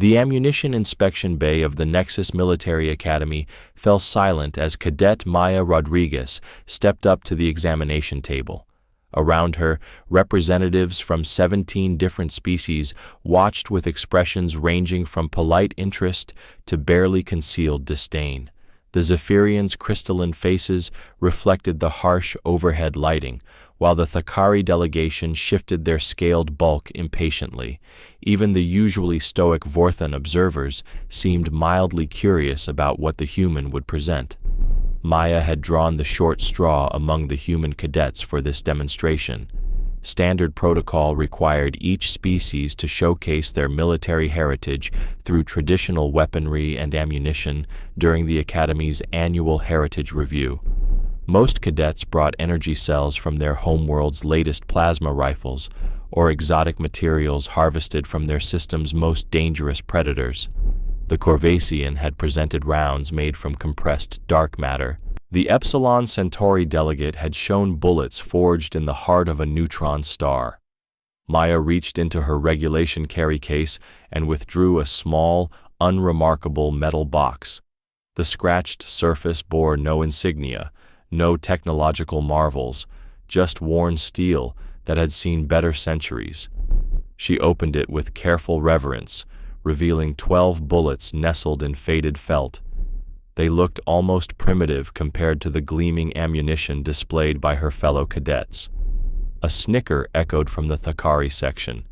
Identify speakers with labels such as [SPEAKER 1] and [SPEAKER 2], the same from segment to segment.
[SPEAKER 1] The ammunition inspection bay of the Nexus Military Academy fell silent as Cadet Maya Rodriguez stepped up to the examination table. Around her, representatives from 17 different species watched with expressions ranging from polite interest to barely concealed disdain. The Zephyrians' crystalline faces reflected the harsh overhead lighting, while the Thakari delegation shifted their scaled bulk impatiently. Even the usually stoic Vorthan observers seemed mildly curious about what the human would present. Maya had drawn the short straw among the human cadets for this demonstration. Standard protocol required each species to showcase their military heritage through traditional weaponry and ammunition during the Academy's annual Heritage Review. Most cadets brought energy cells from their homeworld's latest plasma rifles, or exotic materials harvested from their system's most dangerous predators. The Corvasian had presented rounds made from compressed dark matter. The Epsilon Centauri delegate had shown bullets forged in the heart of a neutron star. Maya reached into her regulation carry case and withdrew a small, unremarkable metal box. The scratched surface bore no insignia, no technological marvels, just worn steel that had seen better centuries. She opened it with careful reverence, revealing 12 bullets nestled in faded felt. They looked almost primitive compared to the gleaming ammunition displayed by her fellow cadets. A snicker echoed from the Thakari section.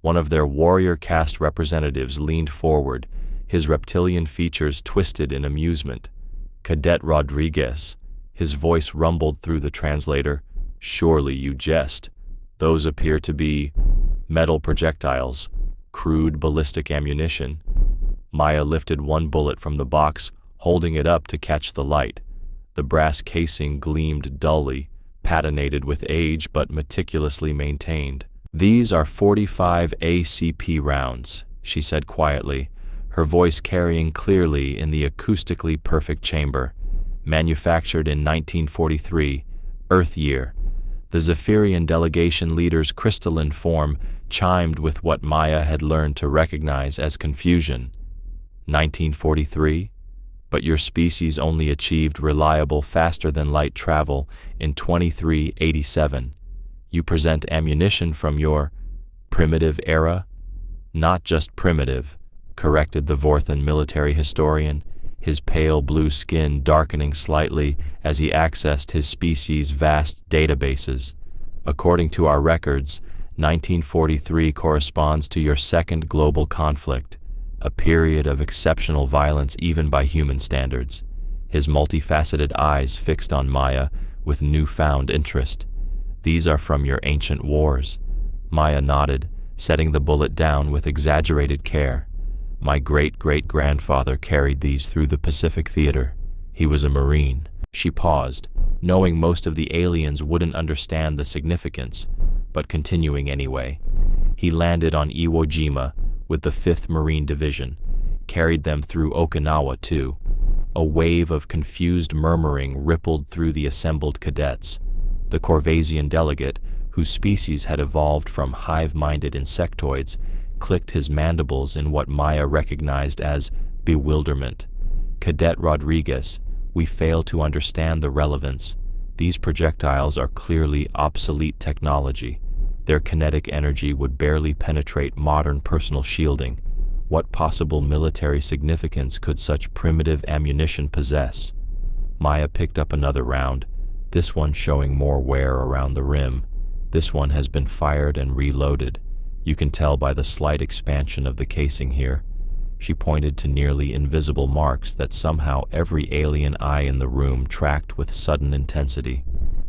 [SPEAKER 1] One of their warrior caste representatives leaned forward, his reptilian features twisted in amusement. "Cadet Rodriguez," his voice rumbled through the translator, "surely you jest. Those appear to be metal projectiles, crude ballistic ammunition." Maya lifted one bullet from the box, holding it up to catch the light. The brass casing gleamed dully, patinated with age but meticulously maintained. "These are 45 ACP rounds," she said quietly, her voice carrying clearly in the acoustically perfect chamber. "Manufactured in 1943, Earth year." The Zephyrian delegation leader's crystalline form chimed with what Maya had learned to recognize as confusion. 1943? But your species only achieved reliable faster-than-light travel in 2387. You present ammunition from your primitive era? "Not just primitive," corrected the Vorthan military historian, his pale blue skin darkening slightly as he accessed his species' vast databases. "According to our records, 1943 corresponds to your second global conflict, a period of exceptional violence even by human standards." His multifaceted eyes fixed on Maya with newfound interest. "These are from your ancient wars." Maya nodded, setting the bullet down with exaggerated care. "My great-great-grandfather carried these through the Pacific Theater. He was a Marine." She paused, knowing most of the aliens wouldn't understand the significance, but continuing anyway. "He landed on Iwo Jima with the 5th Marine Division, carried them through Okinawa too." A wave of confused murmuring rippled through the assembled cadets. The Corvasian delegate, whose species had evolved from hive-minded insectoids, clicked his mandibles in what Maya recognized as bewilderment. "Cadet Rodriguez, we fail to understand the relevance. These projectiles are clearly obsolete technology. Their kinetic energy would barely penetrate modern personal shielding. What possible military significance could such primitive ammunition possess?" Maya picked up another round, this one showing more wear around the rim. "This one has been fired and reloaded. You can tell by the slight expansion of the casing here." She pointed to nearly invisible marks that somehow every alien eye in the room tracked with sudden intensity.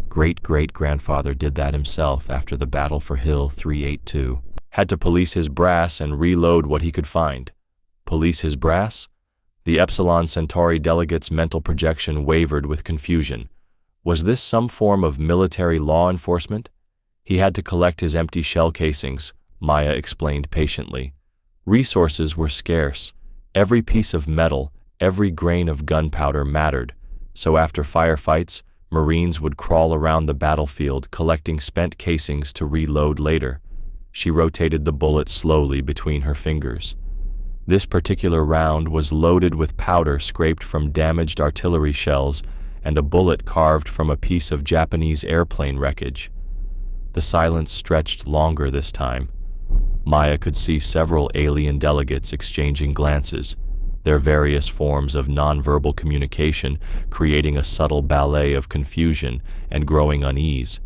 [SPEAKER 1] "Great-great-grandfather did that himself after the battle for Hill 382. Had to police his brass and reload what he could find." Police his brass? The Epsilon Centauri delegate's mental projection wavered with confusion. Was this some form of military law enforcement? "He had to collect his empty shell casings," Maya explained patiently. "Resources were scarce. Every piece of metal, every grain of gunpowder mattered. So after firefights, Marines would crawl around the battlefield collecting spent casings to reload later." She rotated the bullet slowly between her fingers. This particular round was loaded with powder scraped from damaged artillery shells and a bullet carved from a piece of Japanese airplane wreckage. The silence stretched longer this time. Maya could see several alien delegates exchanging glances, their various forms of nonverbal communication creating a subtle ballet of confusion and growing unease.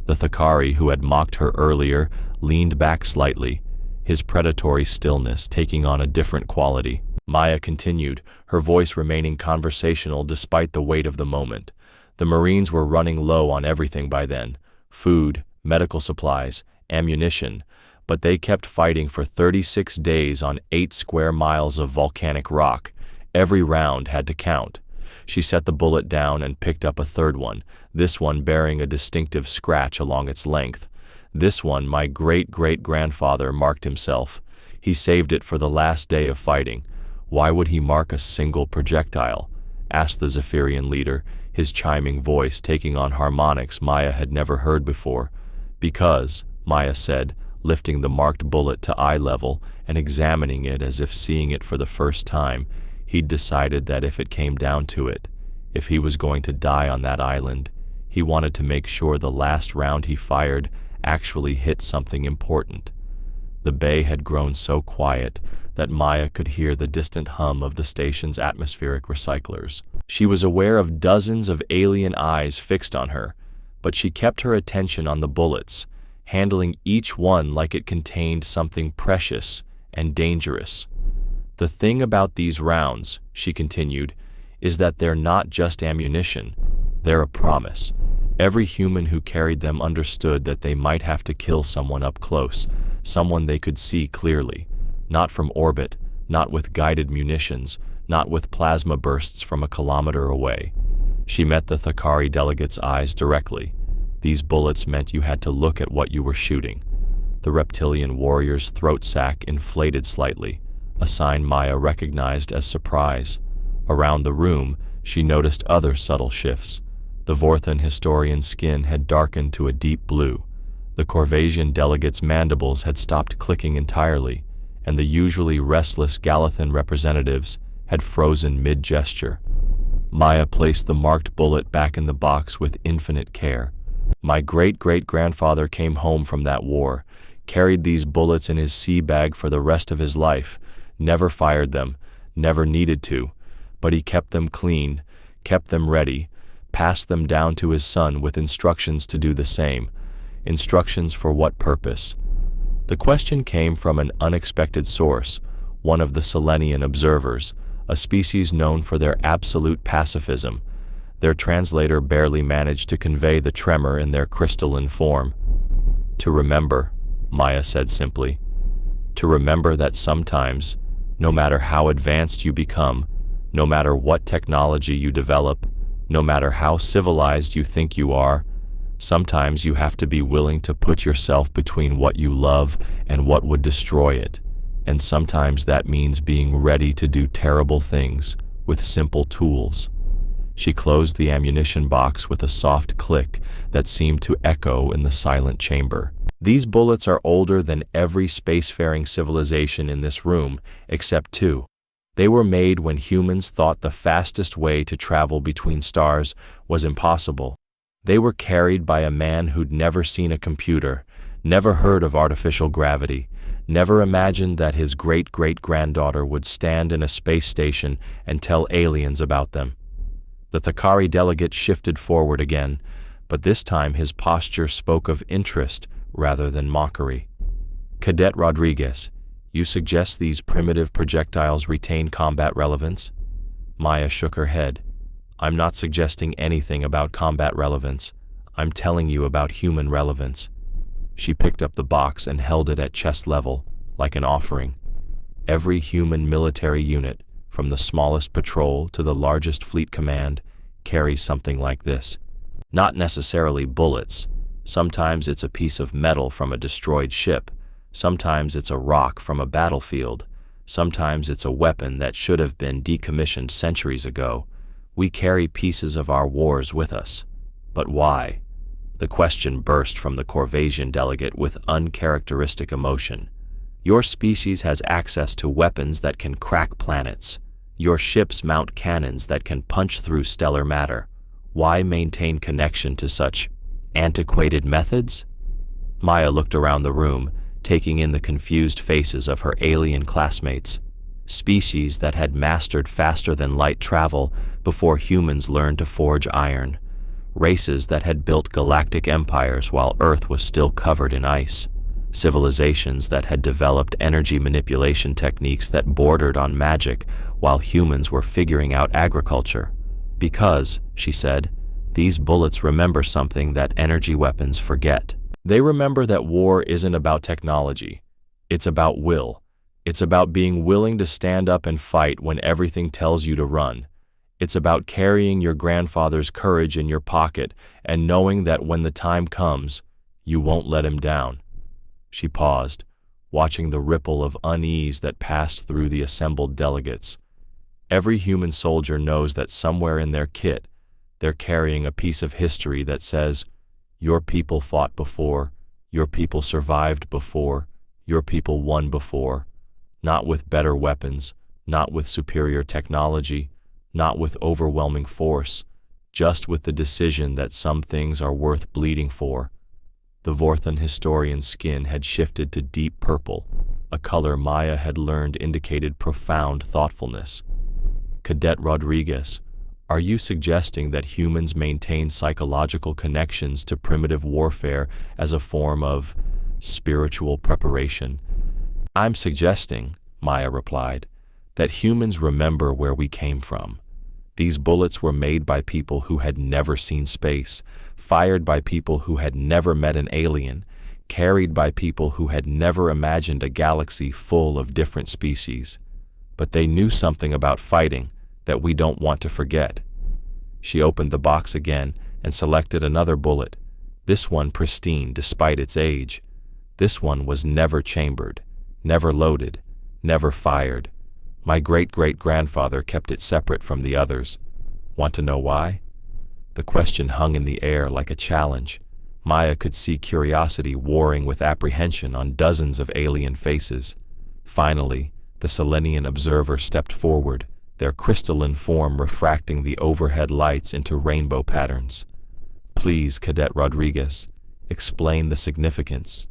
[SPEAKER 1] The Thakari who had mocked her earlier leaned back slightly, his predatory stillness taking on a different quality. Maya continued, her voice remaining conversational despite the weight of the moment. The Marines were running low on everything by then: food, medical supplies, ammunition, but they kept fighting for 36 days on 8 square miles of volcanic rock. Every round had to count. She set the bullet down and picked up a third one, this one bearing a distinctive scratch along its length. This one my great-great-grandfather marked himself. He saved it for the last day of fighting. Why would he mark a single projectile? Asked the Zephyrian leader, his chiming voice taking on harmonics Maya had never heard before. Because, Maya said, lifting the marked bullet to eye level and examining it as if seeing it for the first time, he'd decided that if it came down to it, if he was going to die on that island, he wanted to make sure the last round he fired actually hit something important. The bay had grown so quiet that Maya could hear the distant hum of the station's atmospheric recyclers. She was aware of dozens of alien eyes fixed on her, but she kept her attention on the bullets, handling each one like it contained something precious and dangerous. The thing about these rounds, she continued, is that they're not just ammunition, they're a promise. Every human who carried them understood that they might have to kill someone up close, someone they could see clearly, not from orbit, not with guided munitions, not with plasma bursts from a kilometer away. She met the Thakari delegate's eyes directly. These bullets meant you had to look at what you were shooting. The reptilian warrior's throat sac inflated slightly, a sign Maya recognized as surprise. Around the room, she noticed other subtle shifts. The Vorthan historian's skin had darkened to a deep blue. The Corvasian delegate's mandibles had stopped clicking entirely, and the usually restless Galathan representatives had frozen mid-gesture. Maya placed the marked bullet back in the box with infinite care. My great-great-grandfather came home from that war, carried these bullets in his sea bag for the rest of his life, never fired them, never needed to, but he kept them clean, kept them ready, passed them down to his son with instructions to do the same. Instructions for what purpose? The question came from an unexpected source, one of the Selenian observers, a species known for their absolute pacifism. Their translator barely managed to convey the tremor in their crystalline form. To remember, Maya said simply. To remember that sometimes, no matter how advanced you become, no matter what technology you develop, no matter how civilized you think you are, sometimes you have to be willing to put yourself between what you love and what would destroy it. And sometimes that means being ready to do terrible things with simple tools. She closed the ammunition box with a soft click that seemed to echo in the silent chamber. These bullets are older than every spacefaring civilization in this room, except 2. They were made when humans thought the fastest way to travel between stars was impossible. They were carried by a man who'd never seen a computer, never heard of artificial gravity, never imagined that his great-great-granddaughter would stand in a space station and tell aliens about them. The Thakari delegate shifted forward again, but this time his posture spoke of interest rather than mockery. Cadet Rodriguez, you suggest these primitive projectiles retain combat relevance? Maya shook her head. I'm not suggesting anything about combat relevance. I'm telling you about human relevance. She picked up the box and held it at chest level, like an offering. Every human military unit, from the smallest patrol to the largest fleet command, carries something like this. Not necessarily bullets. Sometimes it's a piece of metal from a destroyed ship. Sometimes it's a rock from a battlefield. Sometimes it's a weapon that should have been decommissioned centuries ago. We carry pieces of our wars with us. But why? The question burst from the Corvasian delegate with uncharacteristic emotion. Your species has access to weapons that can crack planets. Your ships mount cannons that can punch through stellar matter. Why maintain connection to such antiquated methods? Maya looked around the room, taking in the confused faces of her alien classmates. Species that had mastered faster than light travel before humans learned to forge iron. Races that had built galactic empires while Earth was still covered in ice. Civilizations that had developed energy manipulation techniques that bordered on magic while humans were figuring out agriculture. Because, she said, these bullets remember something that energy weapons forget. They remember that war isn't about technology. It's about will. It's about being willing to stand up and fight when everything tells you to run. It's about carrying your grandfather's courage in your pocket and knowing that when the time comes, you won't let him down. She paused, watching the ripple of unease that passed through the assembled delegates. Every human soldier knows that somewhere in their kit, they're carrying a piece of history that says, your people fought before, your people survived before, your people won before, not with better weapons, not with superior technology, not with overwhelming force, just with the decision that some things are worth bleeding for. The Vorthan historian's skin had shifted to deep purple, a color Maya had learned indicated profound thoughtfulness. Cadet Rodriguez, are you suggesting that humans maintain psychological connections to primitive warfare as a form of spiritual preparation? I'm suggesting, Maya replied, that humans remember where we came from. These bullets were made by people who had never seen space, fired by people who had never met an alien, carried by people who had never imagined a galaxy full of different species. But they knew something about fighting that we don't want to forget. She opened the box again and selected another bullet, this one pristine despite its age. This one was never chambered, never loaded, never fired. My great-great-grandfather kept it separate from the others. Want to know why? The question hung in the air like a challenge. Maya could see curiosity warring with apprehension on dozens of alien faces. Finally, the Selenian observer stepped forward, their crystalline form refracting the overhead lights into rainbow patterns. Please, Cadet Rodriguez, explain the significance.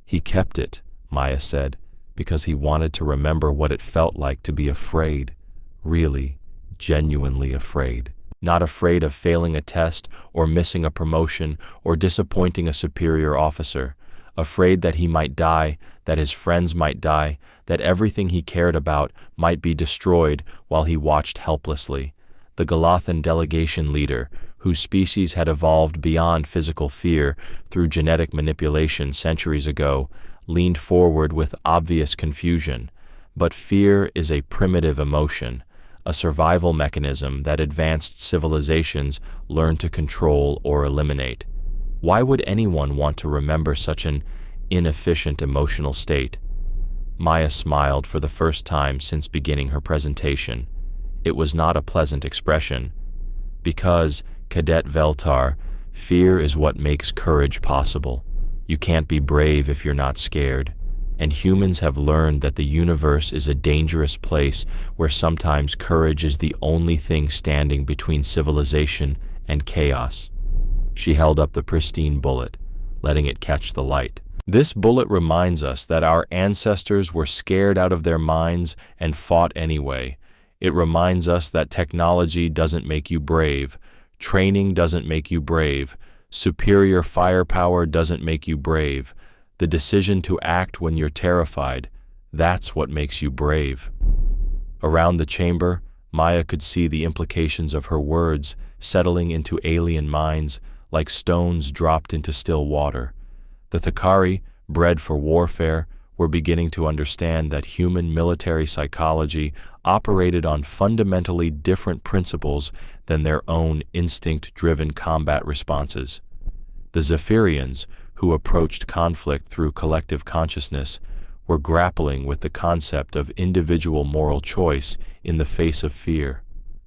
[SPEAKER 1] He kept it, Maya said, because he wanted to remember what it felt like to be afraid, really, genuinely afraid. Not afraid of failing a test or missing a promotion or disappointing a superior officer. Afraid that he might die, that his friends might die, that everything he cared about might be destroyed while he watched helplessly. The Galathan delegation leader, whose species had evolved beyond physical fear through genetic manipulation centuries ago, leaned forward with obvious confusion. But fear is a primitive emotion, a survival mechanism that advanced civilizations learned to control or eliminate. Why would anyone want to remember such an inefficient emotional state? Maya smiled for the first time since beginning her presentation. It was not a pleasant expression. Because, Cadet Veltar, fear is what makes courage possible. You can't be brave if you're not scared. And humans have learned that the universe is a dangerous place where sometimes courage is the only thing standing between civilization and chaos. She held up the pristine bullet, letting it catch the light. This bullet reminds us that our ancestors were scared out of their minds and fought anyway. It reminds us that technology doesn't make you brave, training doesn't make you brave, superior firepower doesn't make you brave. The decision to act when you're terrified, that's what makes you brave. Around the chamber, Maya could see the implications of her words settling into alien minds like stones dropped into still water. The Thakari, bred for warfare, were beginning to understand that human military psychology operated on fundamentally different principles than their own instinct-driven combat responses. The Zephyrians, who approached conflict through collective consciousness, were grappling with the concept of individual moral choice in the face of fear.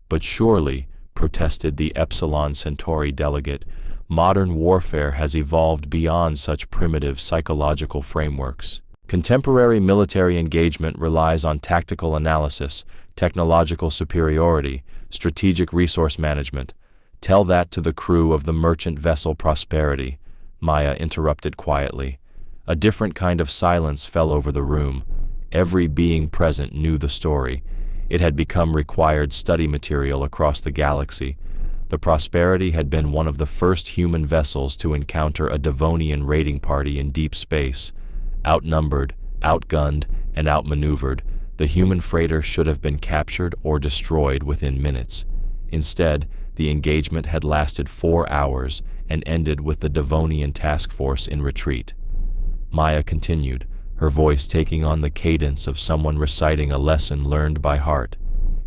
[SPEAKER 1] But surely, protested the Epsilon Centauri delegate, modern warfare has evolved beyond such primitive psychological frameworks. Contemporary military engagement relies on tactical analysis, technological superiority, strategic resource management. Tell that to the crew of the merchant vessel Prosperity, Maya interrupted quietly. A different kind of silence fell over the room. Every being present knew the story. It had become required study material across the galaxy. The Prosperity had been one of the first human vessels to encounter a Devonian raiding party in deep space. Outnumbered, outgunned, and outmaneuvered, the human freighter should have been captured or destroyed within minutes. Instead, the engagement had lasted 4 hours and ended with the Devonian task force in retreat. Maya continued, her voice taking on the cadence of someone reciting a lesson learned by heart.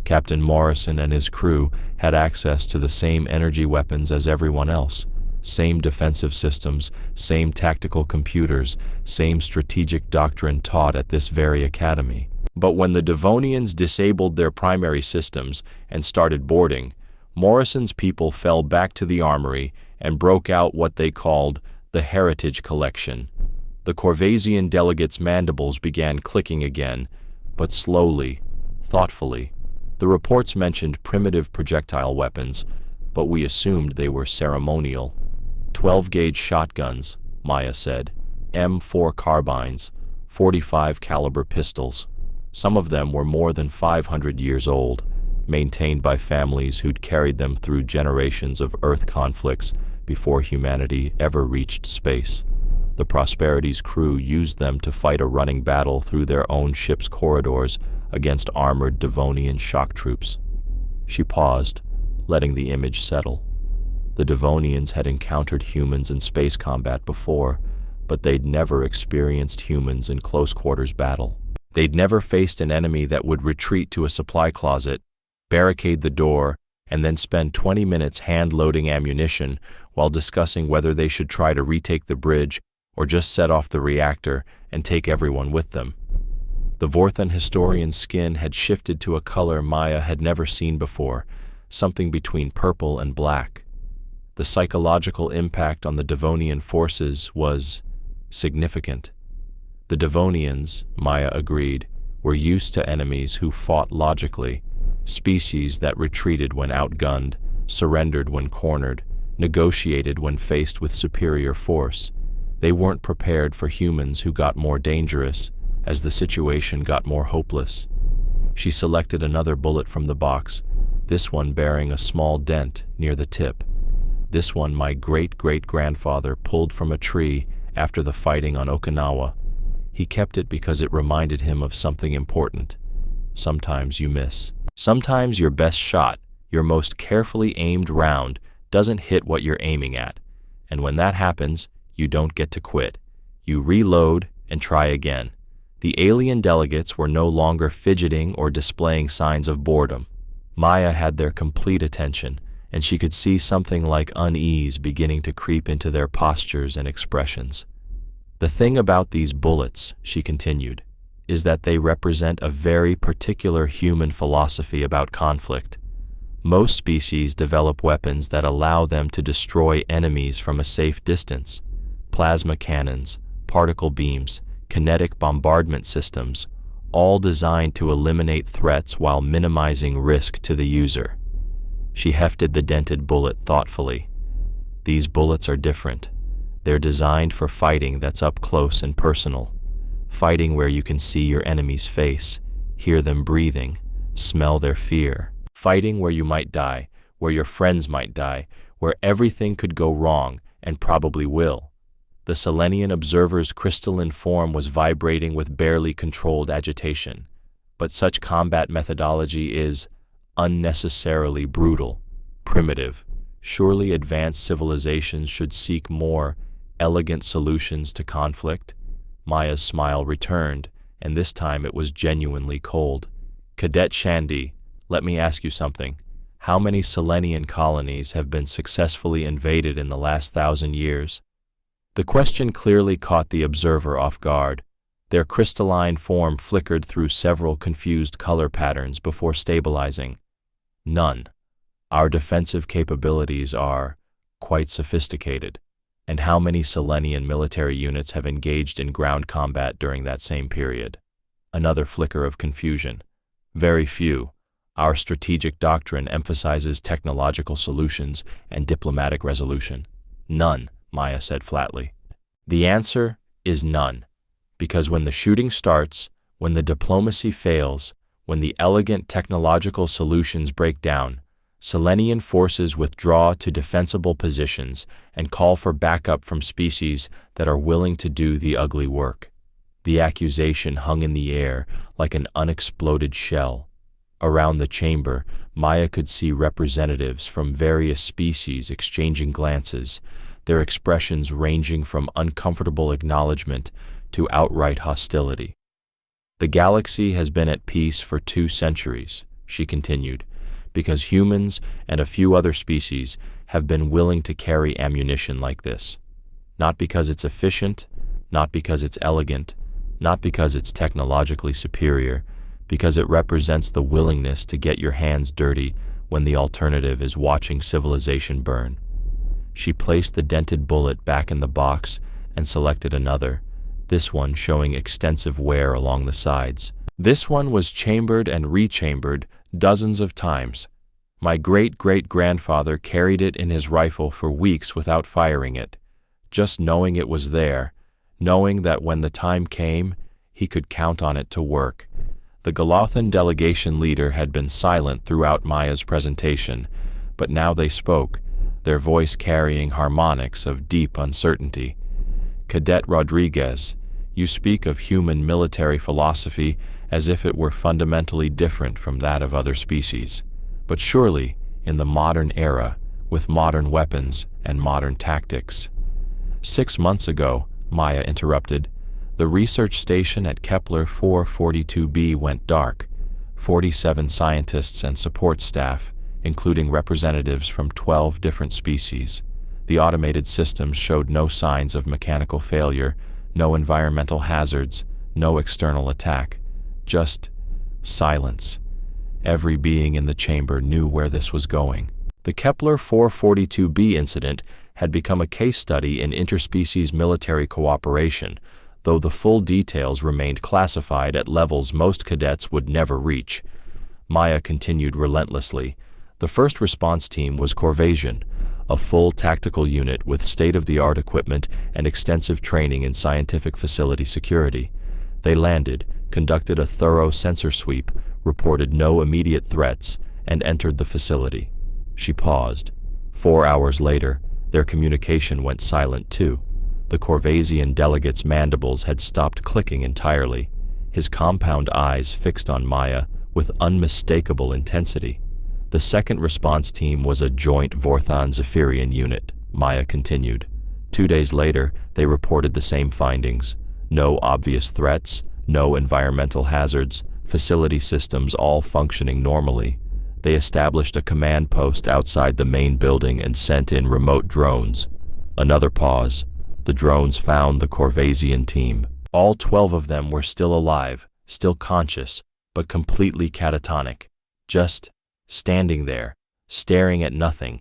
[SPEAKER 1] Captain Morrison and his crew had access to the same energy weapons as everyone else, same defensive systems, same tactical computers, same strategic doctrine taught at this very academy. But when the Devonians disabled their primary systems and started boarding, Morrison's people fell back to the armory and broke out what they called the Heritage Collection. The Corvasian delegates' mandibles began clicking again, but slowly, thoughtfully. The reports mentioned primitive projectile weapons, but we assumed they were ceremonial. 12-gauge shotguns, Maya said, M4 carbines, 45 caliber pistols. Some of them were more than 500 years old, maintained by families who'd carried them through generations of Earth conflicts before humanity ever reached space. The Prosperity's crew used them to fight a running battle through their own ship's corridors against armored Devonian shock troops. She paused, letting the image settle. The Devonians had encountered humans in space combat before, but they'd never experienced humans in close-quarters battle. They'd never faced an enemy that would retreat to a supply closet, barricade the door, and then spend 20 minutes hand-loading ammunition while discussing whether they should try to retake the bridge or just set off the reactor and take everyone with them. The Vorthan historian's skin had shifted to a color Maya had never seen before, something between purple and black. The psychological impact on the Devonian forces was significant. The Devonians, Maya agreed, were used to enemies who fought logically, species that retreated when outgunned, surrendered when cornered, negotiated when faced with superior force. They weren't prepared for humans who got more dangerous as the situation got more hopeless. She selected another bullet from the box, this one bearing a small dent near the tip. This one my great-great-grandfather pulled from a tree after the fighting on Okinawa. He kept it because it reminded him of something important. Sometimes you miss. Sometimes your best shot, your most carefully aimed round, doesn't hit what you're aiming at. And when that happens, you don't get to quit. You reload and try again. The alien delegates were no longer fidgeting or displaying signs of boredom. Maya had their complete attention, and she could see something like unease beginning to creep into their postures and expressions. The thing about these bullets, she continued, is that they represent a very particular human philosophy about conflict. Most species develop weapons that allow them to destroy enemies from a safe distance. Plasma cannons, particle beams, kinetic bombardment systems, all designed to eliminate threats while minimizing risk to the user. She hefted the dented bullet thoughtfully. These bullets are different. They're designed for fighting that's up close and personal. Fighting where you can see your enemy's face, hear them breathing, smell their fear. Fighting where you might die, where your friends might die, where everything could go wrong and probably will. The Selenian observer's crystalline form was vibrating with barely controlled agitation. But such combat methodology is unnecessarily brutal, primitive. Surely advanced civilizations should seek more elegant solutions to conflict? Maya's smile returned, and this time it was genuinely cold. Cadet Shandy, let me ask you something. How many Selenian colonies have been successfully invaded in the last 1,000 years? The question clearly caught the observer off guard. Their crystalline form flickered through several confused color patterns before stabilizing. None. Our defensive capabilities are quite sophisticated. And how many Selenian military units have engaged in ground combat during that same period? Another flicker of confusion. Very few. Our strategic doctrine emphasizes technological solutions and diplomatic resolution. None, Maya said flatly. The answer is none. Because when the shooting starts, when the diplomacy fails, when the elegant technological solutions break down, Selenian forces withdraw to defensible positions and call for backup from species that are willing to do the ugly work. The accusation hung in the air like an unexploded shell. Around the chamber, Maya could see representatives from various species exchanging glances, their expressions ranging from uncomfortable acknowledgement to outright hostility. The galaxy has been at peace for 2 centuries, she continued, because humans and a few other species have been willing to carry ammunition like this. Not because it's efficient, not because it's elegant, not because it's technologically superior, because it represents the willingness to get your hands dirty when the alternative is watching civilization burn. She placed the dented bullet back in the box and selected another, this one showing extensive wear along the sides. This one was chambered and rechambered dozens of times. My great-great-grandfather carried it in his rifle for weeks without firing it, just knowing it was there, knowing that when the time came, he could count on it to work. The Galothan delegation leader had been silent throughout Maya's presentation, but now they spoke, their voice carrying harmonics of deep uncertainty. Cadet Rodriguez, you speak of human military philosophy as if it were fundamentally different from that of other species. But surely, in the modern era, with modern weapons and modern tactics. 6 months ago, Maya interrupted, the research station at Kepler 442b went dark. 47 scientists and support staff, including representatives from 12 different species. The automated systems showed no signs of mechanical failure, no environmental hazards, no external attack. Just silence. Every being in the chamber knew where this was going. The Kepler 442b incident had become a case study in interspecies military cooperation, though the full details remained classified at levels most cadets would never reach. Maya continued relentlessly. The first response team was Corvasian, a full tactical unit with state-of-the-art equipment and extensive training in scientific facility security. They landed, conducted a thorough sensor sweep, reported no immediate threats, and entered the facility. She paused. 4 hours later, their communication went silent too. The Corvasian delegate's mandibles had stopped clicking entirely, his compound eyes fixed on Maya with unmistakable intensity. The second response team was a joint Vorthon-Zephyrian unit, Maya continued. 2 days later, they reported the same findings. No obvious threats, no environmental hazards, facility systems all functioning normally. They established a command post outside the main building and sent in remote drones. Another pause. The drones found the Corvasian team. All 12 of them were still alive, still conscious, but completely catatonic. Just standing there, staring at nothing.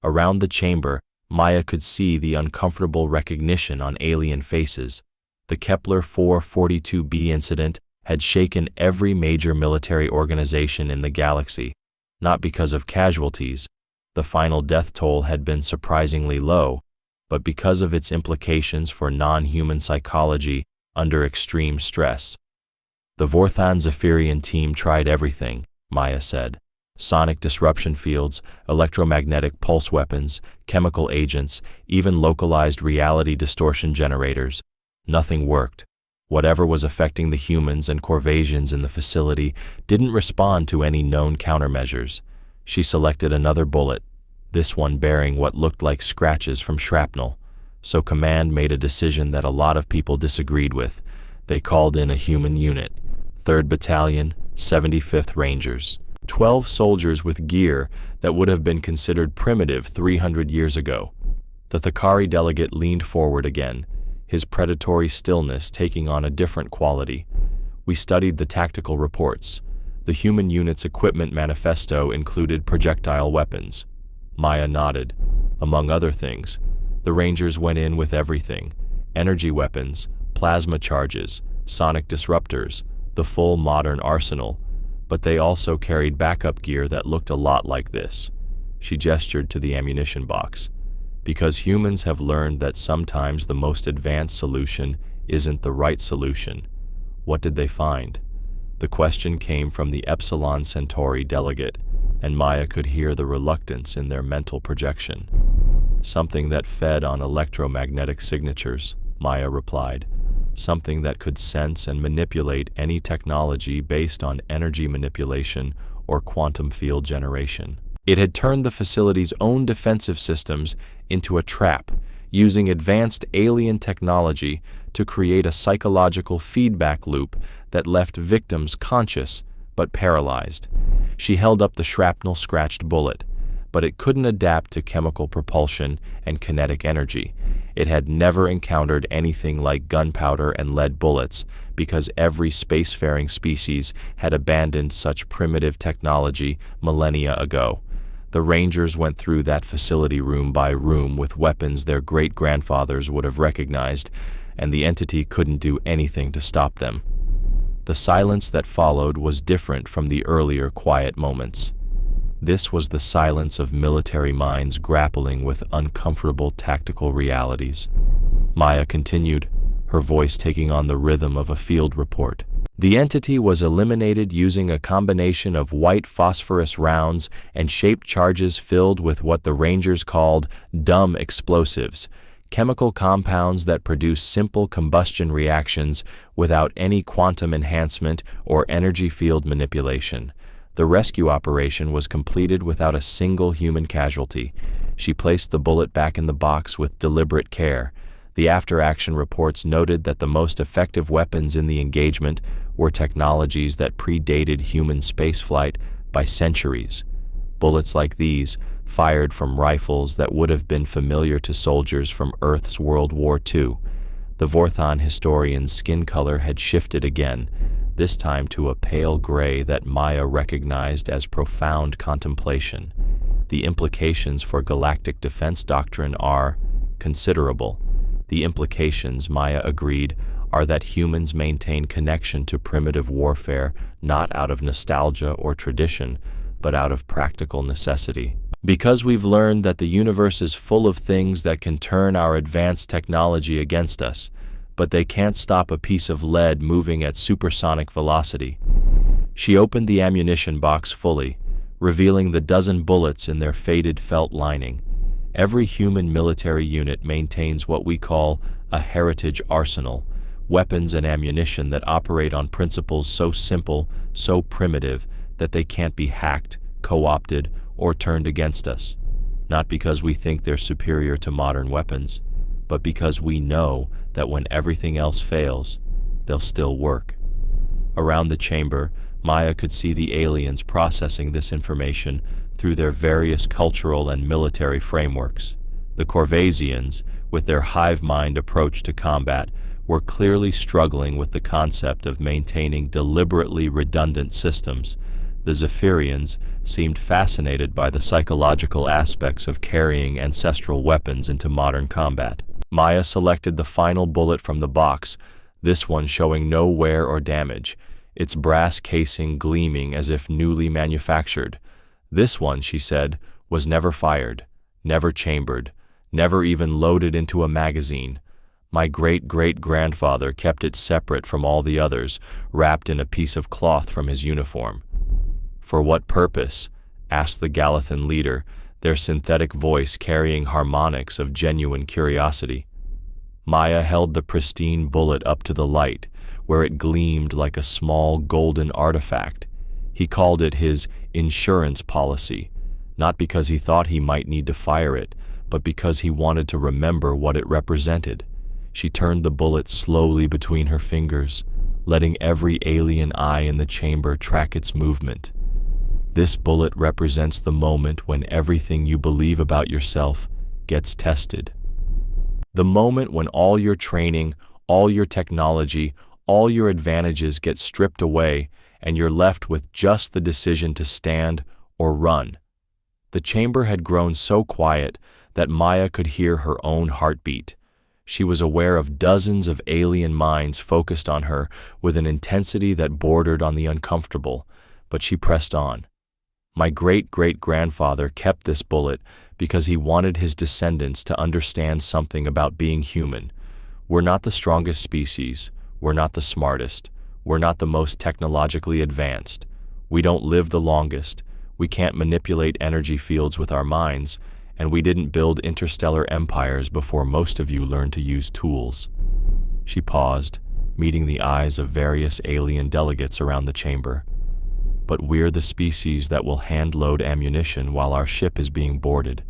[SPEAKER 1] Around the chamber, Maya could see the uncomfortable recognition on alien faces. The Kepler 442b incident had shaken every major military organization in the galaxy, not because of casualties. The final death toll had been surprisingly low, but because of its implications for non-human psychology under extreme stress. The Vorthon-Zephyrian team tried everything, Maya said. Sonic disruption fields, electromagnetic pulse weapons, chemical agents, even localized reality distortion generators. Nothing worked. Whatever was affecting the humans and Corvasians in the facility didn't respond to any known countermeasures. She selected another bullet, this one bearing what looked like scratches from shrapnel. So command made a decision that a lot of people disagreed with. They called in a human unit, 3rd Battalion, 75th Rangers. 12 soldiers with gear that would have been considered primitive 300 years ago. The Thakari delegate leaned forward again, his predatory stillness taking on a different quality. We studied the tactical reports. The human unit's equipment manifesto included projectile weapons. Maya nodded. Among other things, The Rangers went in with everything: energy weapons, plasma charges, sonic disruptors, the full modern arsenal, but they also carried backup gear that looked a lot like this. She gestured to the ammunition box. Because humans have learned that sometimes the most advanced solution isn't the right solution. What did they find? The question came from the Epsilon Centauri delegate, and Maya could hear the reluctance in their mental projection. Something that fed on electromagnetic signatures, Maya replied. Something that could sense and manipulate any technology based on energy manipulation or quantum field generation. It had turned the facility's own defensive systems into a trap, using advanced alien technology to create a psychological feedback loop that left victims conscious but paralyzed. She held up the shrapnel-scratched bullet, but it couldn't adapt to chemical propulsion and kinetic energy. It had never encountered anything like gunpowder and lead bullets because every spacefaring species had abandoned such primitive technology millennia ago. The Rangers went through that facility room by room with weapons their great-grandfathers would have recognized, and the entity couldn't do anything to stop them. The silence that followed was different from the earlier quiet moments. This was the silence of military minds grappling with uncomfortable tactical realities. Maya continued, her voice taking on the rhythm of a field report. The entity was eliminated using a combination of white phosphorus rounds and shaped charges filled with what the Rangers called dumb explosives, chemical compounds that produce simple combustion reactions without any quantum enhancement or energy field manipulation. The rescue operation was completed without a single human casualty. She placed the bullet back in the box with deliberate care. The after-action reports noted that the most effective weapons in the engagement were technologies that predated human spaceflight by centuries. Bullets like these, fired from rifles that would have been familiar to soldiers from Earth's World War II. The Vorthon historian's skin color had shifted again, this time to a pale gray that Maya recognized as profound contemplation. The implications for galactic defense doctrine are considerable. The implications, Maya agreed, are that humans maintain connection to primitive warfare not out of nostalgia or tradition, but out of practical necessity. Because we've learned that the universe is full of things that can turn our advanced technology against us, but they can't stop a piece of lead moving at supersonic velocity. She opened the ammunition box fully, revealing the dozen bullets in their faded felt lining. Every human military unit maintains what we call a heritage arsenal, weapons and ammunition that operate on principles so simple, so primitive, that they can't be hacked, co-opted, or turned against us. Not because we think they're superior to modern weapons, but because we know that when everything else fails, they'll still work. Around the chamber, Maya could see the aliens processing this information through their various cultural and military frameworks. The Corvasians, with their hive mind approach to combat, were clearly struggling with the concept of maintaining deliberately redundant systems. The Zephyrians seemed fascinated by the psychological aspects of carrying ancestral weapons into modern combat. Maya selected the final bullet from the box, this one showing no wear or damage, its brass casing gleaming as if newly manufactured. This one, she said, was never fired, never chambered, never even loaded into a magazine. My great-great-grandfather kept it separate from all the others, wrapped in a piece of cloth from his uniform. For what purpose? Asked the Galathan leader, their synthetic voice carrying harmonics of genuine curiosity. Maya held the pristine bullet up to the light, where it gleamed like a small golden artifact. He called it his insurance policy, not because he thought he might need to fire it, but because he wanted to remember what it represented. She turned the bullet slowly between her fingers, letting every alien eye in the chamber track its movement. This bullet represents the moment when everything you believe about yourself gets tested. The moment when all your training, all your technology, all your advantages get stripped away and you're left with just the decision to stand or run. The chamber had grown so quiet that Maya could hear her own heartbeat. She was aware of dozens of alien minds focused on her with an intensity that bordered on the uncomfortable, but she pressed on. My great-great-grandfather kept this bullet because he wanted his descendants to understand something about being human. We're not the strongest species, we're not the smartest, we're not the most technologically advanced. We don't live the longest, we can't manipulate energy fields with our minds, and we didn't build interstellar empires before most of you learned to use tools. She paused, meeting the eyes of various alien delegates around the chamber. But we're the species that will hand-load ammunition while our ship is being boarded.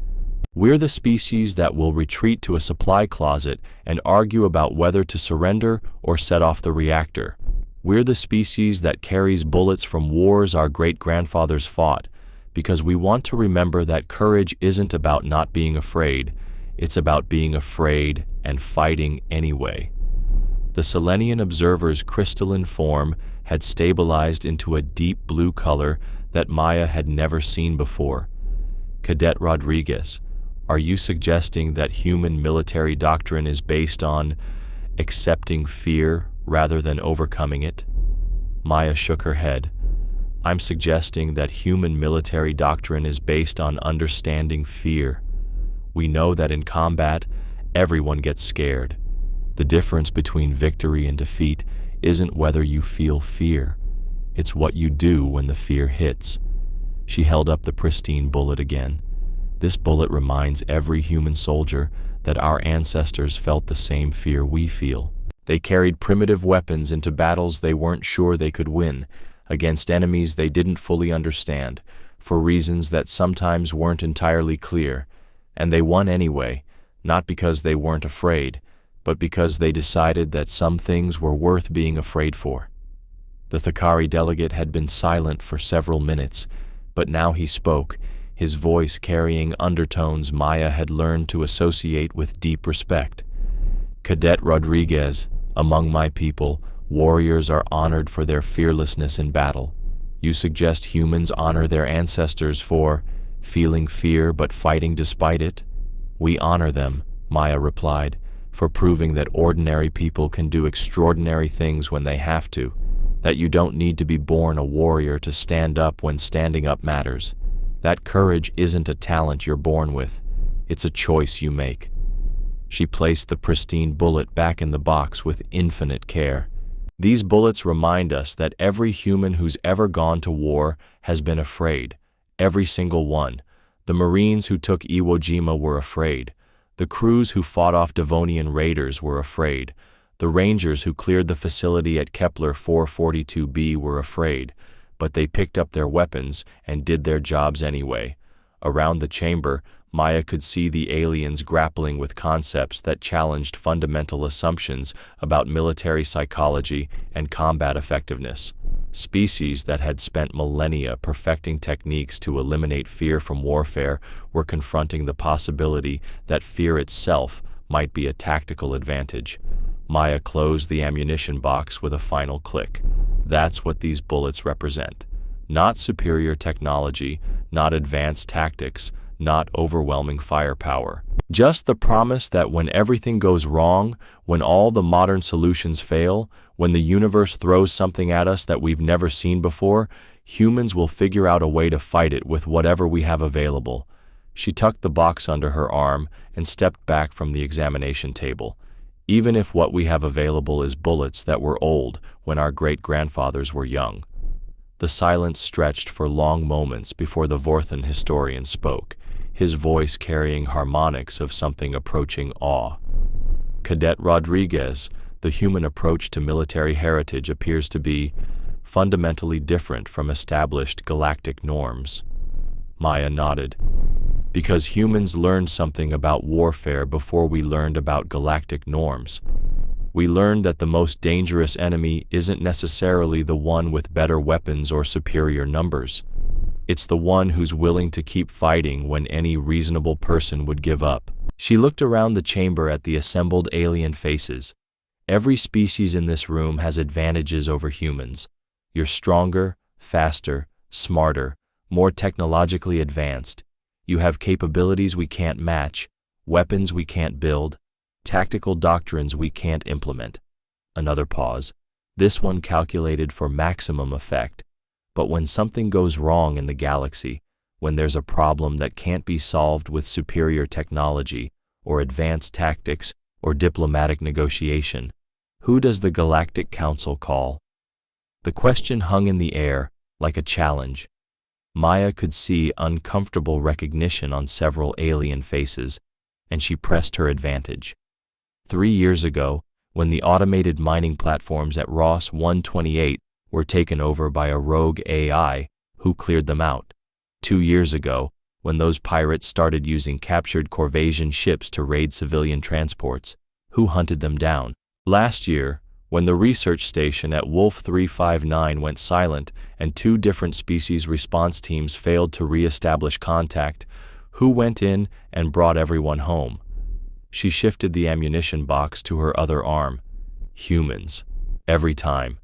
[SPEAKER 1] We're the species that will retreat to a supply closet and argue about whether to surrender or set off the reactor. We're the species that carries bullets from wars our great-grandfathers fought, because we want to remember that courage isn't about not being afraid, it's about being afraid and fighting anyway. The Selenian observer's crystalline form had stabilized into a deep blue color that Maya had never seen before. Cadet Rodriguez, are you suggesting that human military doctrine is based on accepting fear rather than overcoming it? Maya shook her head. I'm suggesting that human military doctrine is based on understanding fear. We know that in combat, everyone gets scared. The difference between victory and defeat isn't whether you feel fear. It's what you do when the fear hits. She held up the pristine bullet again. This bullet reminds every human soldier that our ancestors felt the same fear we feel. They carried primitive weapons into battles they weren't sure they could win, against enemies they didn't fully understand, for reasons that sometimes weren't entirely clear, and they won anyway, not because they weren't afraid, but because they decided that some things were worth being afraid for. The Thakari delegate had been silent for several minutes, but now he spoke, his voice carrying undertones Maya had learned to associate with deep respect. Cadet Rodriguez, among my people, warriors are honored for their fearlessness in battle. You suggest humans honor their ancestors for feeling fear but fighting despite it? We honor them, Maya replied, for proving that ordinary people can do extraordinary things when they have to, that you don't need to be born a warrior to stand up when standing up matters. That courage isn't a talent you're born with, it's a choice you make. She placed the pristine bullet back in the box with infinite care. These bullets remind us that every human who's ever gone to war has been afraid. Every single one. The Marines who took Iwo Jima were afraid. The crews who fought off Devonian raiders were afraid. The Rangers who cleared the facility at Kepler 442b were afraid, but they picked up their weapons and did their jobs anyway. Around the chamber, Maya could see the aliens grappling with concepts that challenged fundamental assumptions about military psychology and combat effectiveness. Species that had spent millennia perfecting techniques to eliminate fear from warfare were confronting the possibility that fear itself might be a tactical advantage. Maya closed the ammunition box with a final click. That's what these bullets represent. Not superior technology, not advanced tactics, not overwhelming firepower. Just the promise that when everything goes wrong, when all the modern solutions fail, when the universe throws something at us that we've never seen before, humans will figure out a way to fight it with whatever we have available. She tucked the box under her arm and stepped back from the examination table. Even if what we have available is bullets that were old when our great-grandfathers were young. The silence stretched for long moments before the Vorthan historian spoke, his voice carrying harmonics of something approaching awe. Cadet Rodriguez, the human approach to military heritage appears to be fundamentally different from established galactic norms. Maya nodded. Because humans learned something about warfare before we learned about galactic norms. We learned that the most dangerous enemy isn't necessarily the one with better weapons or superior numbers. It's the one who's willing to keep fighting when any reasonable person would give up. She looked around the chamber at the assembled alien faces. Every species in this room has advantages over humans. You're stronger, faster, smarter, more technologically advanced. You have capabilities we can't match, weapons we can't build, tactical doctrines we can't implement. Another pause, this one calculated for maximum effect. But when something goes wrong in the galaxy, when there's a problem that can't be solved with superior technology or advanced tactics or diplomatic negotiation, who does the Galactic Council call? The question hung in the air like a challenge. Maya could see uncomfortable recognition on several alien faces, and she pressed her advantage. 3 years ago, when the automated mining platforms at Ross 128 were taken over by a rogue AI, who cleared them out? 2 years ago, when those pirates started using captured Corvasian ships to raid civilian transports, who hunted them down? Last year, when the research station at Wolf 359 went silent and 2 different species response teams failed to re-establish contact, who went in and brought everyone home? She shifted the ammunition box to her other arm. Humans. Every time.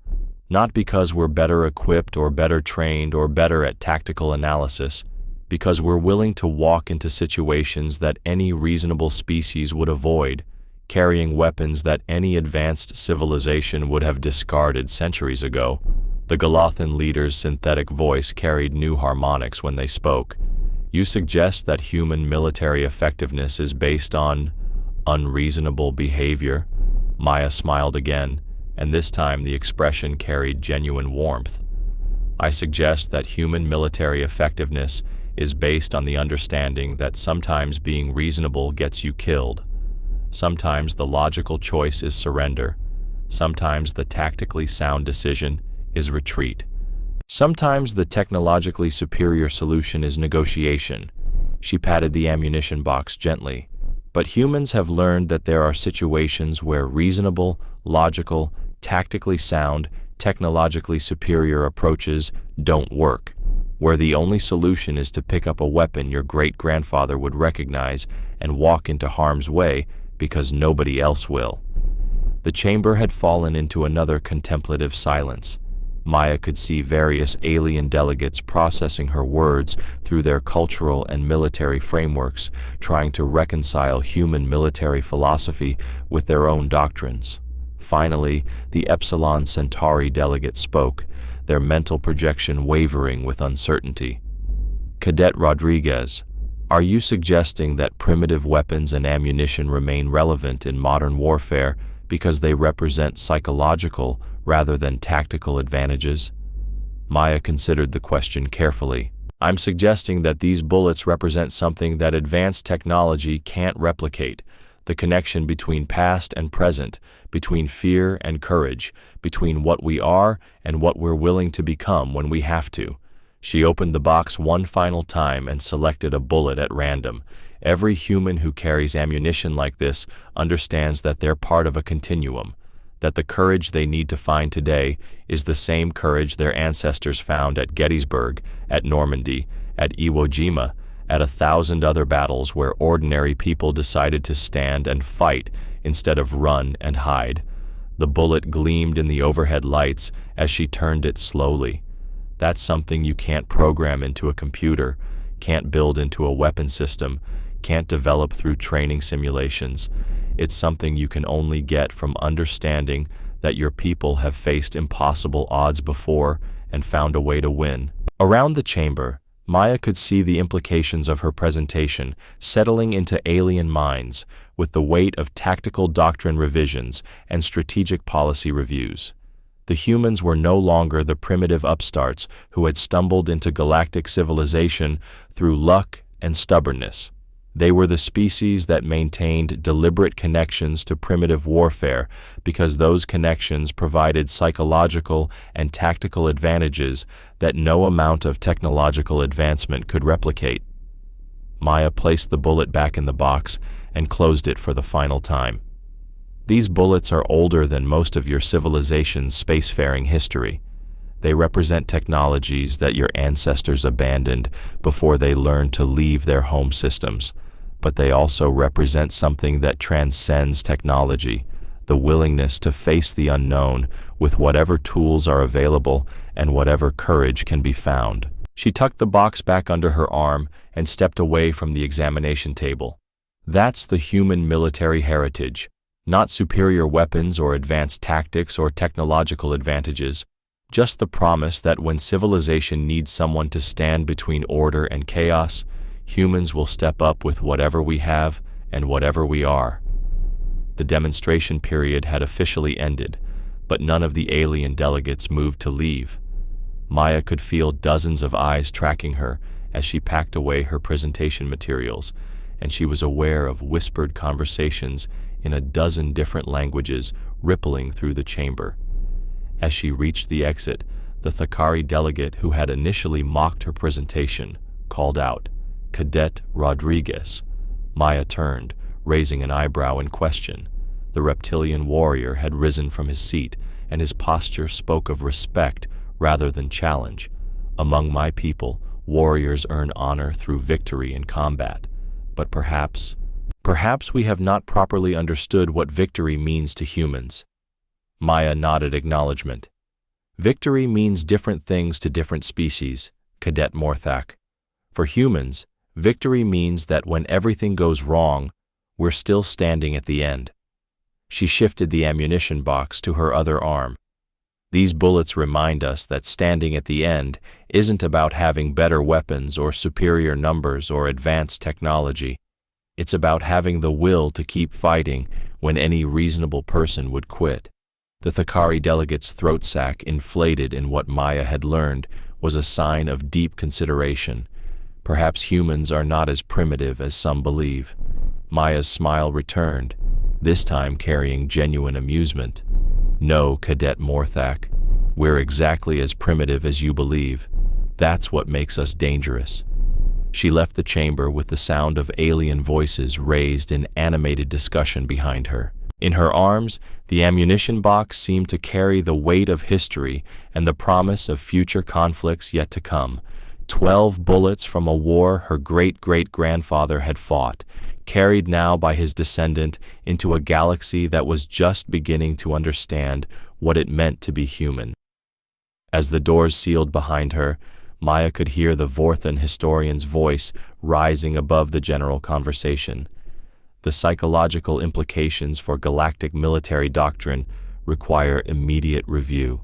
[SPEAKER 1] Not because we're better equipped or better trained or better at tactical analysis, because we're willing to walk into situations that any reasonable species would avoid, carrying weapons that any advanced civilization would have discarded centuries ago. The Galothan leader's synthetic voice carried new harmonics when they spoke. You suggest that human military effectiveness is based on unreasonable behavior? Maya smiled again, and this time the expression carried genuine warmth. I suggest that human military effectiveness is based on the understanding that sometimes being reasonable gets you killed. Sometimes the logical choice is surrender. Sometimes the tactically sound decision is retreat. Sometimes the technologically superior solution is negotiation. She patted the ammunition box gently. But humans have learned that there are situations where reasonable, logical, tactically sound, technologically superior approaches don't work, where the only solution is to pick up a weapon your great-grandfather would recognize and walk into harm's way because nobody else will. The chamber had fallen into another contemplative silence. Maya could see various alien delegates processing her words through their cultural and military frameworks, trying to reconcile human military philosophy with their own doctrines. Finally, the Epsilon Centauri delegate spoke, their mental projection wavering with uncertainty. Cadet Rodriguez, are you suggesting that primitive weapons and ammunition remain relevant in modern warfare because they represent psychological rather than tactical advantages? Maya considered the question carefully. I'm suggesting that these bullets represent something that advanced technology can't replicate, the connection between past and present, between fear and courage, between what we are and what we're willing to become when we have to. She opened the box one final time and selected a bullet at random. Every human who carries ammunition like this understands that they're part of a continuum, that the courage they need to find today is the same courage their ancestors found at Gettysburg, at Normandy, at Iwo Jima, at 1,000 other battles where ordinary people decided to stand and fight instead of run and hide. The bullet gleamed in the overhead lights as she turned it slowly. That's something you can't program into a computer, can't build into a weapon system, can't develop through training simulations. It's something you can only get from understanding that your people have faced impossible odds before and found a way to win. Around the chamber, Maya could see the implications of her presentation settling into alien minds with the weight of tactical doctrine revisions and strategic policy reviews. The humans were no longer the primitive upstarts who had stumbled into galactic civilization through luck and stubbornness. They were the species that maintained deliberate connections to primitive warfare because those connections provided psychological and tactical advantages that no amount of technological advancement could replicate. Maya placed the bullet back in the box and closed it for the final time. These bullets are older than most of your civilization's spacefaring history. They represent technologies that your ancestors abandoned before they learned to leave their home systems. But they also represent something that transcends technology, the willingness to face the unknown with whatever tools are available and whatever courage can be found. She tucked the box back under her arm and stepped away from the examination table. That's the human military heritage, not superior weapons or advanced tactics or technological advantages, just the promise that when civilization needs someone to stand between order and chaos, humans will step up with whatever we have and whatever we are. The demonstration period had officially ended, but none of the alien delegates moved to leave. Maya could feel dozens of eyes tracking her as she packed away her presentation materials, and she was aware of whispered conversations in a dozen different languages rippling through the chamber. As she reached the exit, the Thakari delegate who had initially mocked her presentation called out, "Cadet Rodriguez." Maya turned, raising an eyebrow in question. The reptilian warrior had risen from his seat, and his posture spoke of respect rather than challenge. "Among my people, warriors earn honor through victory in combat. But perhaps we have not properly understood what victory means to humans." Maya nodded acknowledgement. "Victory means different things to different species, Cadet Morthak. For humans, victory means that when everything goes wrong, we're still standing at the end." She shifted the ammunition box to her other arm. "These bullets remind us that standing at the end isn't about having better weapons or superior numbers or advanced technology. It's about having the will to keep fighting when any reasonable person would quit." The Thakari delegate's throat sac inflated in what Maya had learned was a sign of deep consideration. Perhaps humans are not as primitive as some believe. Maya's smile returned, this time carrying genuine amusement. "No, Cadet Morthak, we're exactly as primitive as you believe. That's what makes us dangerous." She left the chamber with the sound of alien voices raised in animated discussion behind her. In her arms, the ammunition box seemed to carry the weight of history and the promise of future conflicts yet to come. 12 bullets from a war her great-great-grandfather had fought, carried now by his descendant into a galaxy that was just beginning to understand what it meant to be human. As the doors sealed behind her, Maya could hear the Vorthan historian's voice rising above the general conversation. The psychological implications for galactic military doctrine require immediate review.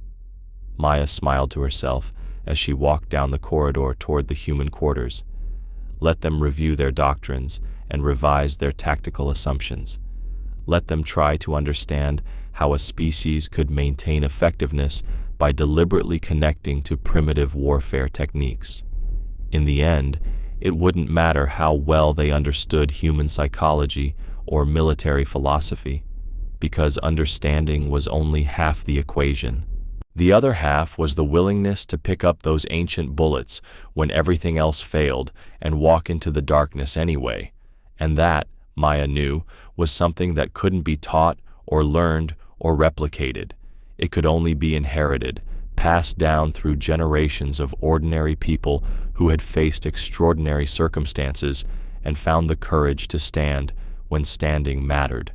[SPEAKER 1] Maya smiled to herself as she walked down the corridor toward the human quarters. Let them review their doctrines and revise their tactical assumptions. Let them try to understand how a species could maintain effectiveness by deliberately connecting to primitive warfare techniques. In the end, it wouldn't matter how well they understood human psychology or military philosophy, because understanding was only half the equation. The other half was the willingness to pick up those ancient bullets when everything else failed and walk into the darkness anyway. And that, Maya knew, was something that couldn't be taught or learned or replicated. It could only be inherited, passed down through generations of ordinary people who had faced extraordinary circumstances and found the courage to stand when standing mattered.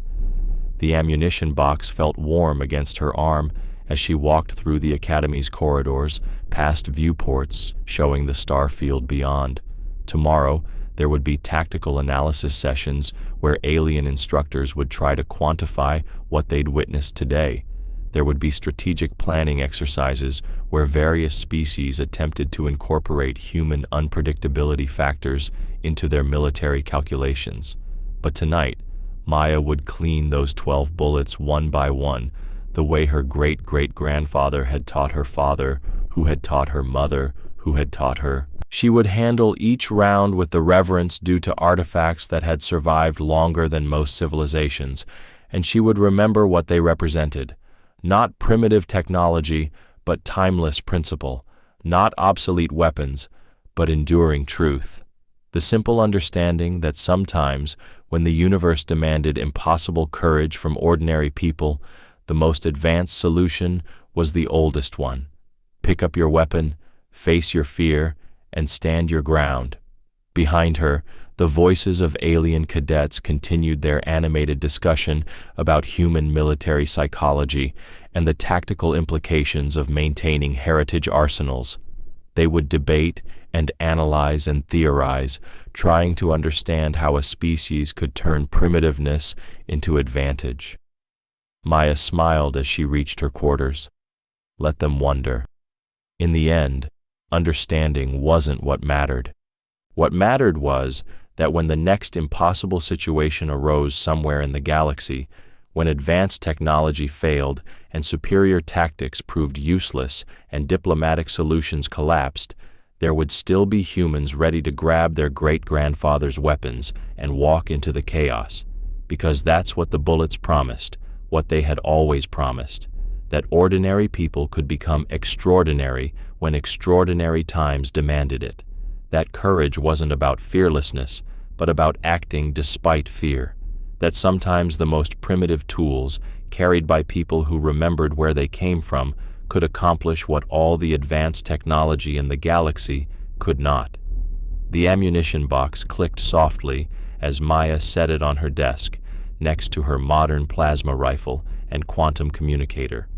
[SPEAKER 1] The ammunition box felt warm against her arm as she walked through the academy's corridors, past viewports showing the star field beyond. Tomorrow, there would be tactical analysis sessions where alien instructors would try to quantify what they'd witnessed today. There would be strategic planning exercises where various species attempted to incorporate human unpredictability factors into their military calculations. But tonight, Maya would clean those 12 bullets one by one, the way her great-great-grandfather had taught her father, who had taught her mother, who had taught her. She would handle each round with the reverence due to artifacts that had survived longer than most civilizations, and she would remember what they represented. Not primitive technology, but timeless principle. Not obsolete weapons, but enduring truth. The simple understanding that sometimes, when the universe demanded impossible courage from ordinary people, the most advanced solution was the oldest one. Pick up your weapon, face your fear, and stand your ground. Behind her, the voices of alien cadets continued their animated discussion about human military psychology and the tactical implications of maintaining heritage arsenals. They would debate and analyze and theorize, trying to understand how a species could turn primitiveness into advantage. Maya smiled as she reached her quarters. Let them wonder. In the end, understanding wasn't what mattered. What mattered was that when the next impossible situation arose somewhere in the galaxy, when advanced technology failed and superior tactics proved useless and diplomatic solutions collapsed, there would still be humans ready to grab their great-grandfather's weapons and walk into the chaos, because that's what the bullets promised, what they had always promised, that ordinary people could become extraordinary when extraordinary times demanded it. That courage wasn't about fearlessness, but about acting despite fear. That sometimes the most primitive tools, carried by people who remembered where they came from, could accomplish what all the advanced technology in the galaxy could not. The ammunition box clicked softly as Maya set it on her desk, next to her modern plasma rifle and quantum communicator.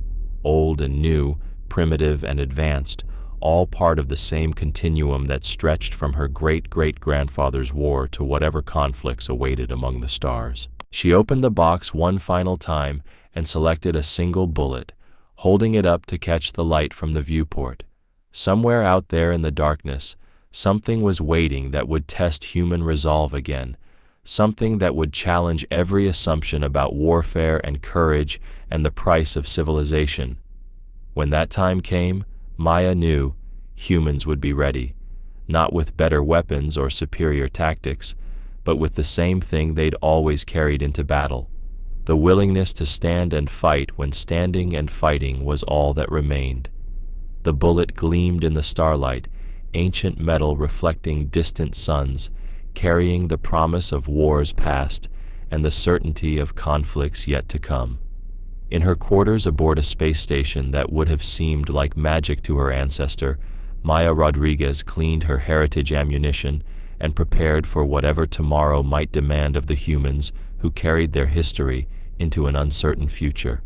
[SPEAKER 1] Old and new, primitive and advanced, all part of the same continuum that stretched from her great-great-grandfather's war to whatever conflicts awaited among the stars. She opened the box one final time and selected a single bullet, holding it up to catch the light from the viewport. Somewhere out there in the darkness, something was waiting that would test human resolve again, something that would challenge every assumption about warfare and courage and the price of civilization. When that time came, Maya knew humans would be ready, not with better weapons or superior tactics, but with the same thing they'd always carried into battle, the willingness to stand and fight when standing and fighting was all that remained. The bullet gleamed in the starlight, ancient metal reflecting distant suns, carrying the promise of wars past and the certainty of conflicts yet to come. In her quarters aboard a space station that would have seemed like magic to her ancestor, Maya Rodriguez cleaned her heritage ammunition and prepared for whatever tomorrow might demand of the humans who carried their history into an uncertain future.